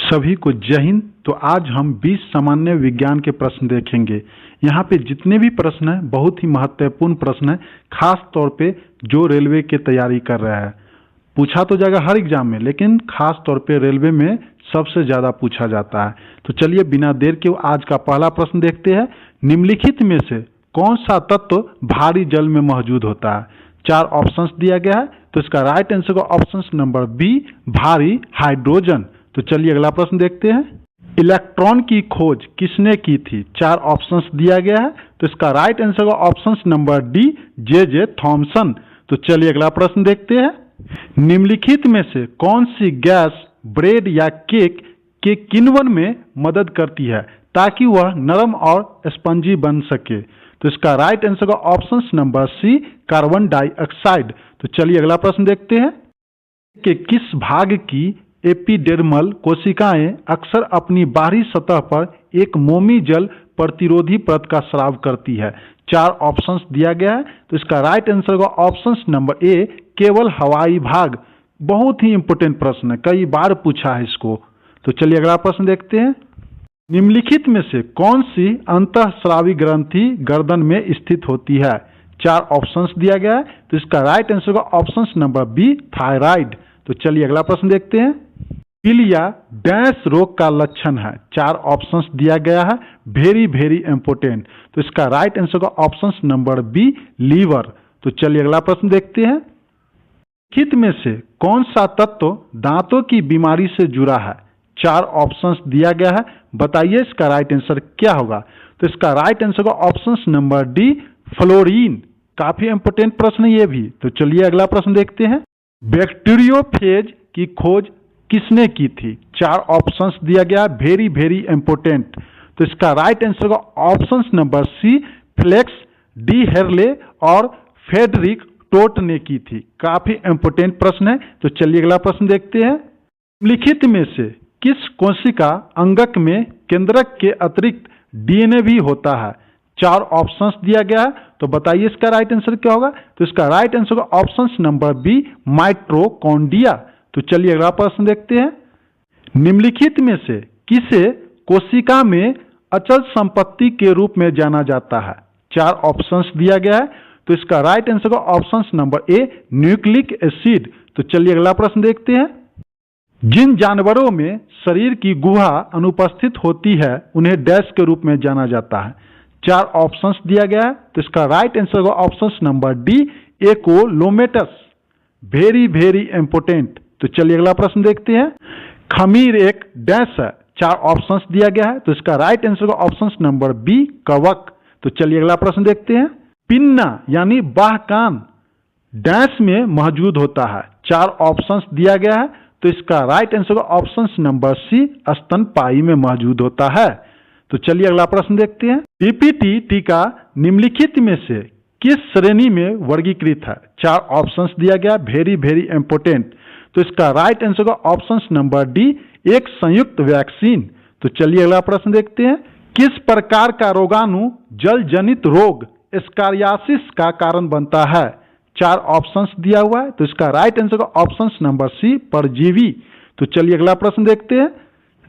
सभी को जय हिंद। तो आज हम 20 सामान्य विज्ञान के प्रश्न देखेंगे। यहाँ पे जितने भी प्रश्न हैं बहुत ही महत्वपूर्ण प्रश्न हैं, खास तौर पे जो रेलवे की तैयारी कर रहा है। पूछा तो जाएगा हर एग्जाम में, लेकिन खास तौर पे रेलवे में सबसे ज़्यादा पूछा जाता है। तो चलिए बिना देर के आज का पहला प्रश्न देखते हैं। निम्नलिखित में से कौन सा तत्व भारी जल में मौजूद होता है? 4 ऑप्शंस दिया गया है, तो इसका राइट आंसर का ऑप्शन नंबर बी, भारी हाइड्रोजन। तो चलिए अगला प्रश्न देखते हैं। इलेक्ट्रॉन की खोज किसने की थी? 4 ऑप्शंस दिया गया है, तो इसका राइट आंसर का option number D, J Thomson. तो चलिए अगला प्रश्न देखते हैं। निम्नलिखित में से कौन सी गैस ब्रेड या केक के किण्वन में मदद करती है ताकि वह नरम और स्पंजी बन सके? तो इसका राइट आंसर का option number C, carbon dioxide. तो चलिए अगला प्रश्न देखते हैं कि किस भाग की एपिडर्मल कोशिकाएं अक्सर अपनी बाहरी सतह पर एक मोमी जल प्रतिरोधी परत का स्राव करती है? 4 ऑप्शंस दिया गया है, तो इसका राइट आंसर का ऑप्शन नंबर ए, केवल हवाई भाग। बहुत ही इंपोर्टेंट प्रश्न है, कई बार पूछा है इसको। तो चलिए अगला प्रश्न देखते हैं। निम्नलिखित में से कौन सी अंतःस्रावी ग्रंथि गर्दन में स्थित होती है? 4 ऑप्शंस दिया गया है, तो इसका राइट आंसर का ऑप्शन नंबर बी, थायराइड। तो चलिए अगला प्रश्न देखते हैं। पीलिया डैश रोग का लक्षण है? 4 ऑप्शंस दिया गया है, वेरी वेरी इंपोर्टेंट। तो इसका राइट आंसर का ऑप्शन नंबर बी, लीवर। तो चलिए अगला प्रश्न देखते हैं। निम्नलिखित में से कौन सा तत्व दांतों की बीमारी से जुड़ा है? 4 ऑप्शंस दिया गया है, बताइए इसका राइट आंसर क्या होगा? तो इसका राइट आंसर का ऑप्शन नंबर डी, फ्लोरीन। काफी इंपोर्टेंट प्रश्न है ये भी। तो चलिए अगला प्रश्न देखते हैं। बैक्टीरियोफेज की खोज किसने की थी? 4 ऑप्शंस दिया गया, वेरी वेरी इंपोर्टेंट। तो इसका राइट आंसर का option number C, Felix de Herelle और फेडरिक टोट ने की थी। काफी इंपोर्टेंट प्रश्न है। तो चलिए अगला प्रश्न देखते हैं। निम्नलिखित में से किस कोशिका अंगक में केंद्रक के अतिरिक्त डीएनए भी होता है? 4 ऑप्शंस दिया गया है, तो बताइए इसका राइट आंसर क्या होगा? तो इसका राइट आंसर का ऑप्शन नंबर बी, माइटोकॉन्ड्रिया। तो चलिए अगला प्रश्न देखते हैं। निम्नलिखित में से किसे कोशिका में अचल संपत्ति के रूप में जाना जाता है? 4 ऑप्शंस दिया गया है, तो इसका राइट आंसर का option number A, nucleic acid. तो चलिए अगला प्रश्न देखते हैं। जिन जानवरों में शरीर की गुहा अनुपस्थित होती है उन्हें डैश के रूप में जाना जाता है? 4 ऑप्शंस दिया गया है, तो इसका राइट आंसर का option number D, acoelomates. Very very important. तो चलिए अगला प्रश्न देखते हैं। खमीर एक डैश है? 4 ऑप्शंस दिया गया है, तो इसका राइट आंसर का ऑप्शन नंबर बी, कवक। तो चलिए अगला प्रश्न देखते हैं। पिन्ना यानी बाह कान डैश में मौजूद होता है? 4 ऑप्शंस दिया गया है, तो इसका राइट आंसर का ऑप्शन नंबर सी, स्तनपायी में मौजूद होता है। तो चलिए अगला प्रश्न देखते हैं। पीपीटी टीका निम्नलिखित में से किस श्रेणी में वर्गीकृत है? 4 ऑप्शंस दिया गया, वेरी वेरी इंपोर्टेंट। तो इसका राइट आंसर का ऑप्शन नंबर डी, एक संयुक्त वैक्सीन। तो चलिए अगला प्रश्न देखते हैं। किस प्रकार का रोगाणु जल जनित रोग स्कारियासिस का कारण बनता है? 4 ऑप्शंस दिया हुआ है, तो इसका राइट आंसर का ऑप्शन नंबर सी, परजीवी। तो चलिए अगला प्रश्न देखते हैं।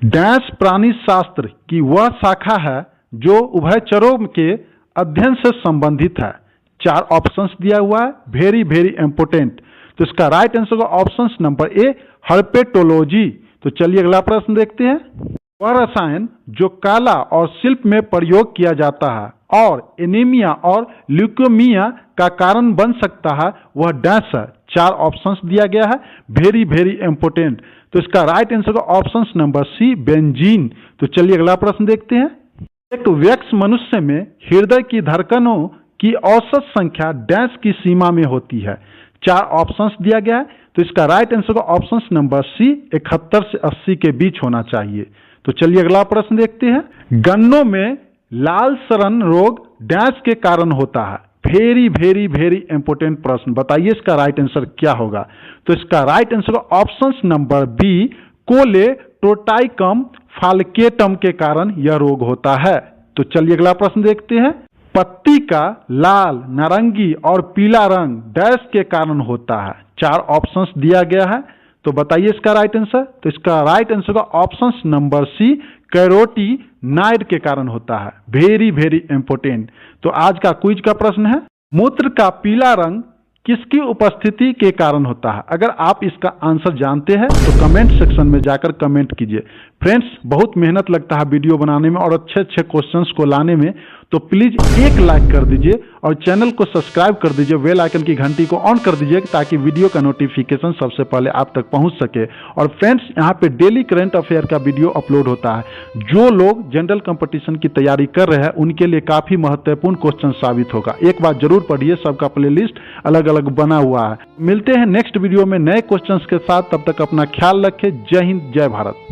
डैश प्राणी शास्त्र की वह शाखा है जो उभयचरों के अध्ययन से संबंधित है? 4 ऑप्शंस दिया हुआ है, वेरी वेरी इंपोर्टेंट। तो इसका राइट आंसर का ऑप्शन नंबर ए, हर्पेटोलॉजी। तो चलिए अगला प्रश्न देखते हैं। वह रसायन जो काला और शिल्प में प्रयोग किया जाता है और एनीमिया और ल्यूकेमिया का कारण बन सकता है, वह डैश है? 4 ऑप्शंस दिया गया है, वेरी वेरी इंपोर्टेंट। तो इसका राइट आंसर का ऑप्शन नंबर सी, बेंजीन। तो चलिए अगला प्रश्न देखते हैं। एक वयस्क मनुष्य में हृदय की धड़कनों की औसत संख्या डैश की सीमा में होती है? 4 ऑप्शंस दिया गया है, तो इसका राइट आंसर का ऑप्शन नंबर सी, 71 से 80 के बीच होना चाहिए। तो चलिए अगला प्रश्न देखते हैं। गन्नों में लाल सड़न रोग डैश के कारण होता है? वेरी वेरी वेरी इंपोर्टेंट प्रश्न, बताइए इसका राइट आंसर क्या होगा? तो इसका राइट आंसर का ऑप्शन नंबर बी, कोलेटोट्राइकम फाल्केटम के कारण यह रोग होता है। तो चलिए अगला प्रश्न देखते हैं। पत्ती का लाल, नारंगी और पीला रंग डैश के कारण होता है? 4 ऑप्शंस दिया गया है, तो बताइए इसका राइट आंसर। तो इसका राइट आंसर का ऑप्शन नंबर सी, कैरोटीनॉइड के कारण होता है। Very very important. तो आज का क्विज का प्रश्न है, मूत्र का पीला रंग किसकी उपस्थिति के कारण होता है? अगर आप इसका आंसर जानते हैं तो कमेंट सेक्शन में जाकर कमेंट कीजिए। फ्रेंड्स, बहुत मेहनत लगता है वीडियो बनाने में और अच्छे अच्छे क्वेश्चंस को लाने में, तो प्लीज एक लाइक कर दीजिए और चैनल को सब्सक्राइब कर दीजिए, बेल आइकन की घंटी को ऑन कर दीजिए ताकि वीडियो का नोटिफिकेशन सबसे पहले आप तक पहुंच सके। और फ्रेंड्स, यहाँ पे डेली करंट अफेयर का वीडियो अपलोड होता है। जो लोग जनरल कंपटीशन की तैयारी कर रहे हैं उनके लिए काफी महत्वपूर्ण क्वेश्चन साबित होगा। एक बार जरूर पढ़िए, सबका प्लेलिस्ट अलग अलग बना हुआ है। मिलते हैं नेक्स्ट वीडियो में नए क्वेश्चंस के साथ, तब तक अपना ख्याल रखें। जय हिंद, जय भारत।